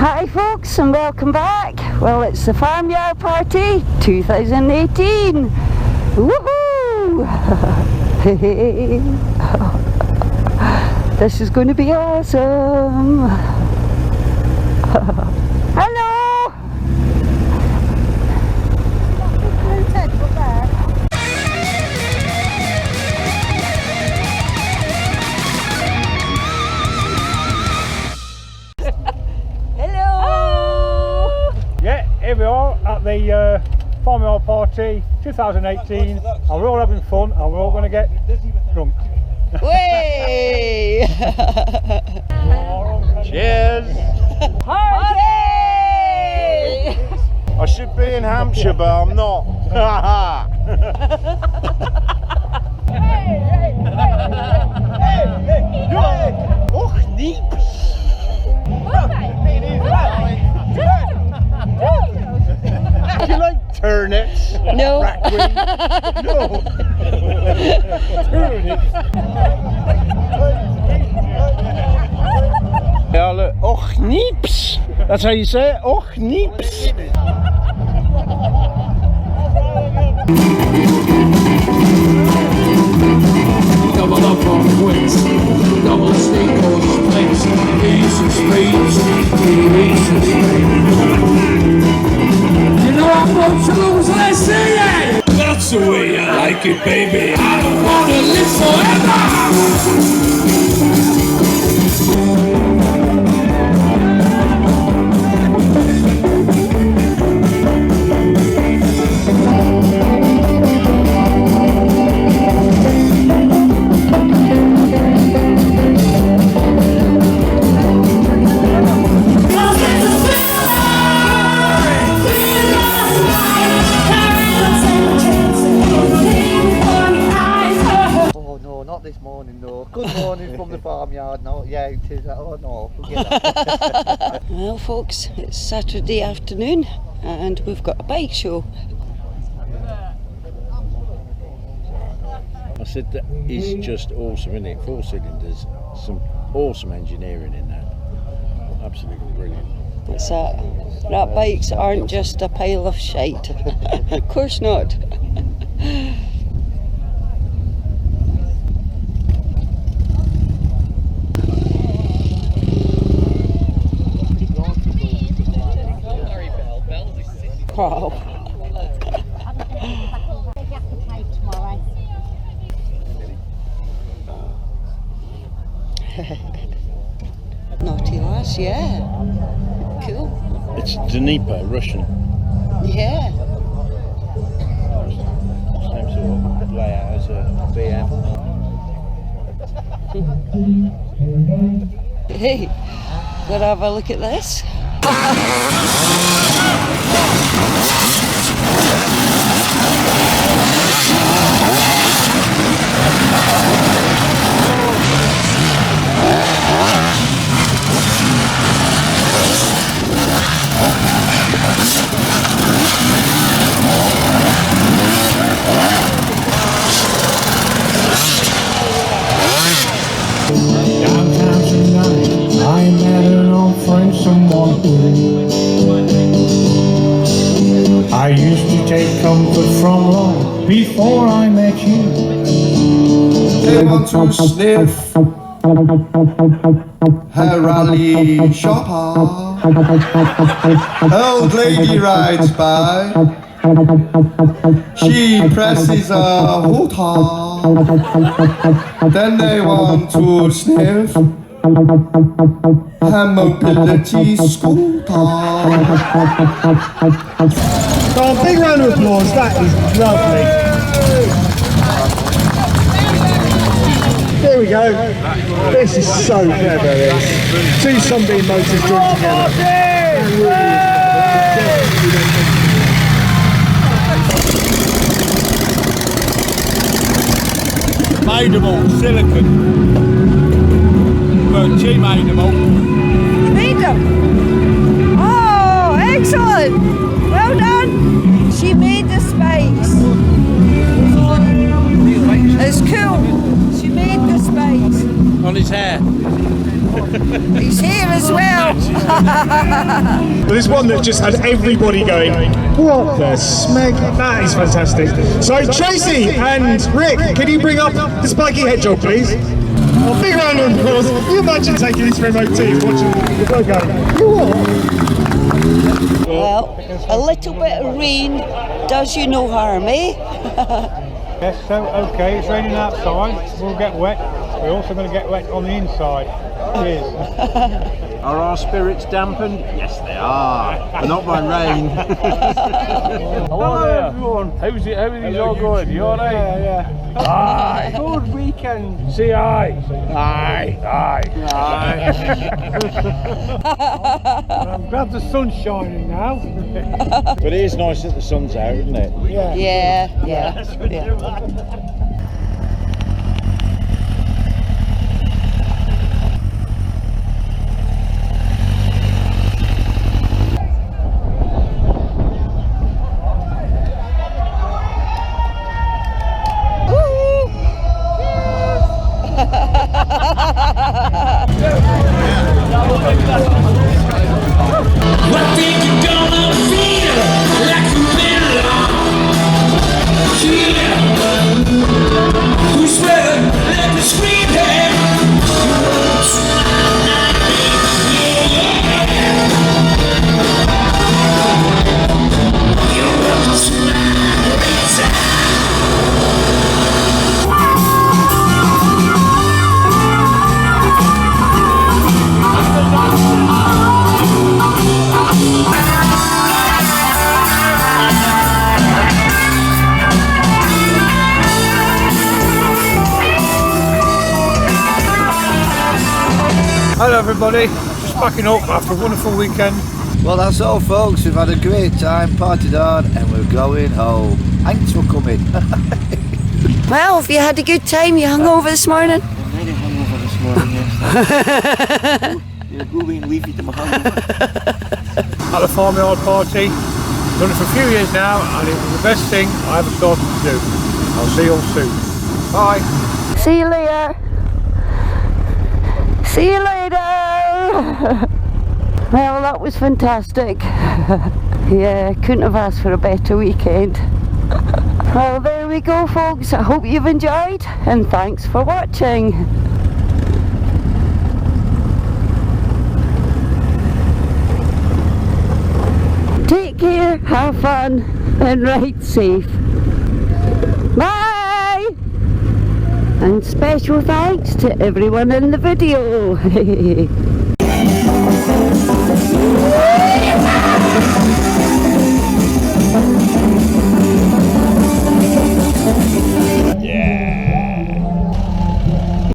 Hi folks and welcome back. Well, it's the Farmyard Party 2018. Woohoo! This is going to be awesome. Hello! Here we are at the Farmyard Party 2018 and we're all having fun and we're all going to get drunk. Way! Cheers! Party! I should be in Hampshire but I'm not. Och, nieps! Do you like turnips? No. No. Turnips. Yeah, look. Och, nieps. That's how you say it. Och, nieps. Double up on quits, double stakeholders place, ace of spades, ace of spades. You know I'm going to lose, let's see it! That's the way I like it, baby. I don't want to live forever! This morning though. Good morning from the farmyard. No, yeah, it is. Oh no, forget that. Well folks, it's Saturday afternoon and we've got a bike show. I said that is just awesome, isn't it? 4 cylinders, some awesome engineering in that. Absolutely brilliant. It's that bikes aren't just a pile of shite. Of course not. Wow. Naughty lass, yeah. Cool. It's Dnieper, Russian. Yeah. Same sort of layout as a BM. Hey, gotta have a look at this. Downtown tonight, I met an old friend, someone who I used to take comfort from long before I met you. They want to sniff her rally shopper. Old lady rides by. She presses a hooter. Then they want to sniff her mobility scooter. So a big round of applause, that is lovely. There we go. This is so clever. Two Sunbeam motors joined together. Made them all, silicon. But she made them all. Made them. Oh, excellent. Well done. She made the spikes. It's cool. She made the spikes. On his hair. He's here as well. But there's one that just had everybody going, what the smeg? That is fantastic. So Tracy and Rick, can you bring up the spiky hedgehog, please? A big round of applause. Can you imagine taking this remote team watching the guy going, what? Well, a little bit of rain does you no harm, eh? Yes, so okay, it's raining outside, we'll get wet. We're also going to get wet on the inside. Cheers. Are our spirits dampened? Yes, they are. But not by rain. Hello there. Everyone. How are these all going? You alright? Yeah. Aye. Good weekend. Say aye. Aye. I'm glad the sun's shining now. But it is nice that the sun's out, isn't it? Yeah. What think you gonna feel like you've been alone? Yeah. Who's better? Let me scream, hey. Hello everybody, just backing up after a wonderful weekend. Well, that's all, folks. We've had a great time, partied hard, and we're going home. Thanks for coming. Well, have you had a good time? You hungover this morning? Very hungover this morning, yes. Yeah, going leafy to my hungover. At the Farmyard Party, done it for a few years now, and it was the best thing I ever started to do. I'll see you all soon. Bye. See you later. See you later. Well, that was fantastic. Yeah, couldn't have asked for a better weekend. Well, there we go, folks. I hope you've enjoyed, and thanks for watching. Take care, have fun, and ride safe. Bye! And special thanks to everyone in the video.